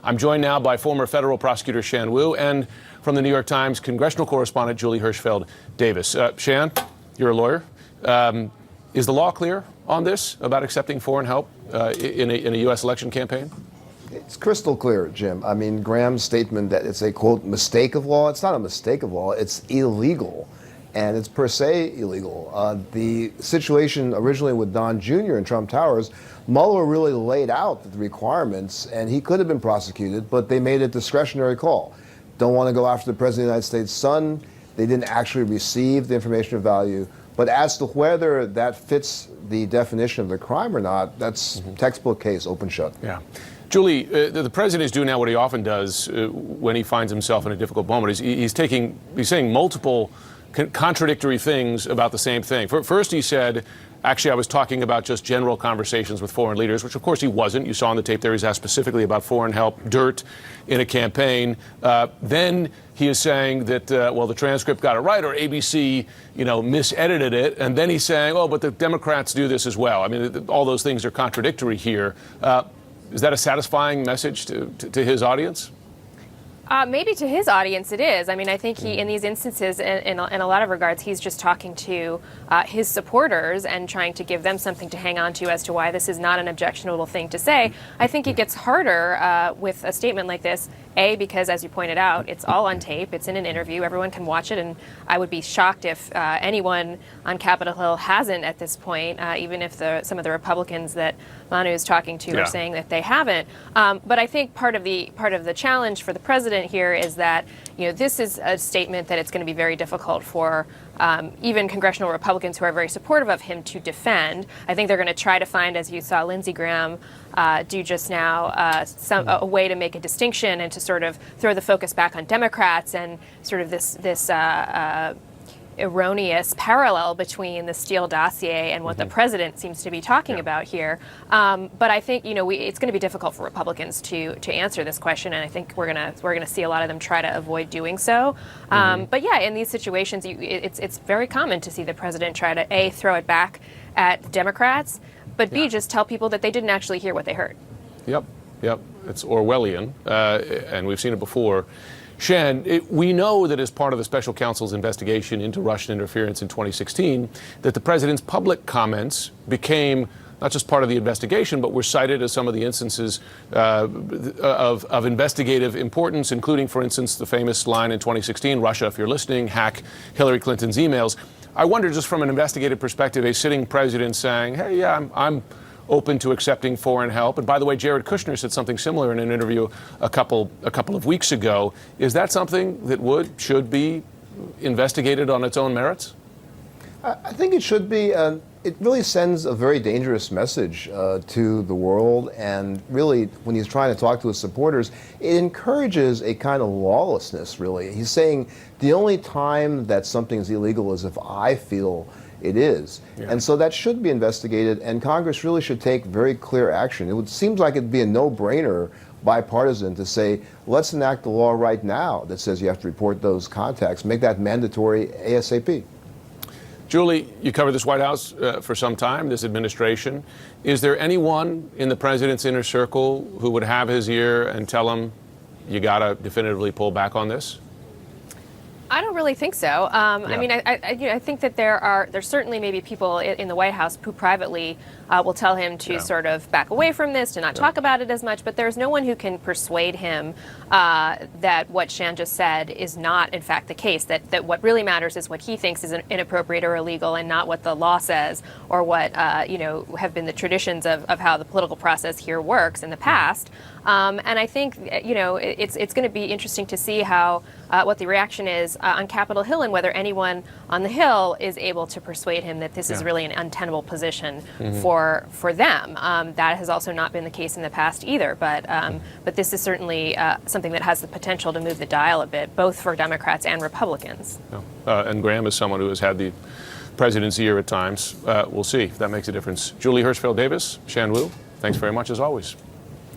I'm joined now by former federal prosecutor Shan Wu and from the New York Times congressional correspondent Julie Hirschfeld Davis. Shan, you're a lawyer. Is the law clear on this about accepting foreign help in a U.S. election campaign? It's crystal clear, Jim. I mean, Graham's statement that it's a, quote, mistake of law, it's not a mistake of law, it's illegal. And it's per se illegal. The situation originally with Don Jr. in Trump Towers, Mueller really laid out the requirements, and he could have been prosecuted, but they made a discretionary call. Don't want to go after the President of the United States' son. They didn't actually receive the information of value. But as to whether that fits the definition of the crime or not, that's textbook case, open shut. Yeah. Julie, the president is doing now what he often does when he finds himself in a difficult moment. He's saying multiple contradictory things about the same thing. First, he said, actually, I was talking about just general conversations with foreign leaders, which, of course, he wasn't. You saw on the tape there he's asked specifically about foreign help, dirt in a campaign. Then he is saying that, well, the transcript got it right, or ABC, misedited it. And then he's saying, oh, but the Democrats do this as well. I mean, all those things are contradictory here. Is that a satisfying message to his audience? Maybe to his audience it is. I mean, I think in these instances, in a lot of regards, he's just talking to his supporters and trying to give them something to hang on to as to why this is not an objectionable thing to say. I think it gets harder with a statement like this, A, because, as you pointed out, it's all on tape. It's in an interview. Everyone can watch it, and I would be shocked if anyone on Capitol Hill hasn't at this point, even if some of the Republicans that Manu is talking to are saying that they haven't. But I think part of the challenge for the president here is that this is a statement that it's going to be very difficult for even congressional Republicans who are very supportive of him to defend. I think they're going to try to find, as you saw Lindsey Graham do just now, a way to make a distinction and to sort of throw the focus back on Democrats and sort of this erroneous parallel between the Steele dossier and what the president seems to be talking about here. But I think it's going to be difficult for Republicans to answer this question, and I think we're gonna see a lot of them try to avoid doing so. But yeah, in these situations, it's very common to see the president try to A, throw it back at Democrats, but B, just tell people that they didn't actually hear what they heard. Yep. It's Orwellian, and we've seen it before. Shan, we know that as part of the special counsel's investigation into Russian interference in 2016, that the president's public comments became not just part of the investigation, but were cited as some of the instances of investigative importance, including, for instance, the famous line in 2016, Russia, if you're listening, hack Hillary Clinton's emails. I wonder, just from an investigative perspective, a sitting president saying, hey, yeah, I'm open to accepting foreign help. And by the way, Jared Kushner said something similar in an interview a couple of weeks ago. Is that something that should be investigated on its own merits? I think it should be. It really sends a very dangerous message to the world, and really, when he's trying to talk to his supporters, it encourages a kind of lawlessness, really. He's saying the only time that something is illegal is if I feel it is. And so that should be investigated, and Congress really should take very clear action. It seems like it'd be a no-brainer, bipartisan, to say, let's enact the law right now that says you have to report those contacts, make that mandatory ASAP. Julie, you covered this White House for some time, this administration. Is there anyone in the president's inner circle who would have his ear and tell him, you got to definitively pull back on this? I don't really think so. I mean, I think that there's certainly maybe people in the White House who privately will tell him to sort of back away from this, to not talk about it as much, but there's no one who can persuade him that what Shan just said is not, in fact, the case, that what really matters is what he thinks is inappropriate or illegal and not what the law says or what, have been the traditions of how the political process here works in the past. And I think, it's going to be interesting to see how what the reaction is on Capitol Hill and whether anyone on the Hill is able to persuade him that this is really an untenable position for them. That has also not been the case in the past either. But this is certainly something that has the potential to move the dial a bit, both for Democrats and Republicans. And Graham is someone who has had the president's ear at times. We'll see if that makes a difference. Julie Hirschfeld Davis, Shan Wu, thanks very much as always.